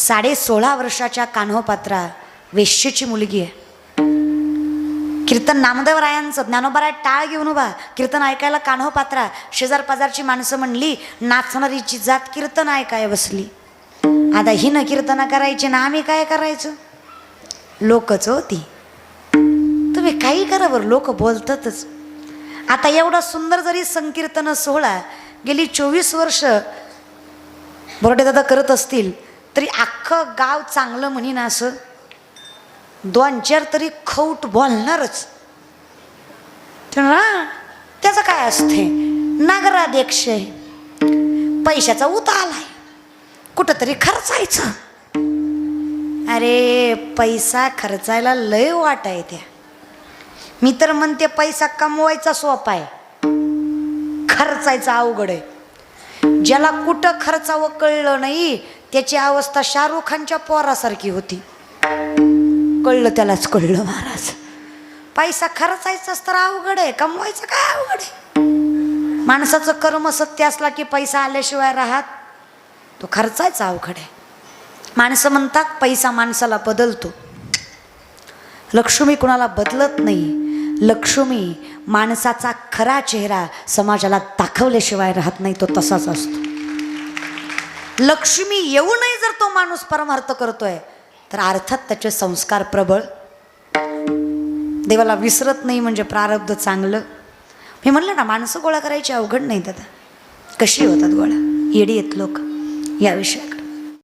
16.5 वर्षाच्या कान्होपात्रा वेश्येची मुलगी आहे. कीर्तन नामदेवरायांचं, ज्ञानोबा टाळ घेऊन उभा कीर्तन ऐकायला कान्होपात्रा. शेजार पाजारची माणसं म्हणली नाचणारीची जात कीर्तन ऐकाय बसली. आता ही न कीर्तन करायची ना आम्ही काय करायचं? लोकच होती. तुम्ही काही करा बरं, लोक बोलतातच. आता एवढा सुंदर जरी संकीर्तन सोहळा गेली 24 वर्ष बोरडे दादा करत असतील तरी अख्खं गाव चांगलं म्हणीन असं 2-4 तरी खौट बोलणारच. त्याचं काय असते, नगराध्यक्ष पैशाचा उता आलाय, कुठंतरी खर्चायचं. अरे पैसा खर्चायला लय वाट आहे त्या. मी तर म्हणते पैसा कमवायचा सोपा आहे, खर्चायचा अवघड आहे. ज्याला कुठं खर्चावं कळलं नाही त्याची अवस्था शाहरुख खानच्या पोरासारखी होती. कळलं त्यालाच कळलं महाराज. पैसा खर्चायचाच तर अवघड आहे, कमवायचं काय अवघड आहे. माणसाचं कर्म सत्य असला की पैसा आल्याशिवाय राहत, तो खर्चायचा अवघड आहे. माणसं म्हणतात पैसा माणसाला बदलतो, लक्ष्मी कुणाला बदलत नाही. लक्ष्मी माणसाचा खरा चेहरा समाजाला दाखवल्याशिवाय राहत नाही, तो तसाच असतो. लक्ष्मी येऊनही जर तो माणूस परमार्थ करतोय तर अर्थात त्याचे संस्कार प्रबळ. देवाला विसरत नाही म्हणजे प्रारब्ध चांगलं. मी म्हणलं ना माणसं गोळा करायची अवघड नाही दादा, कशी होतात गोळा, येडी आहेत लोक या विषयात.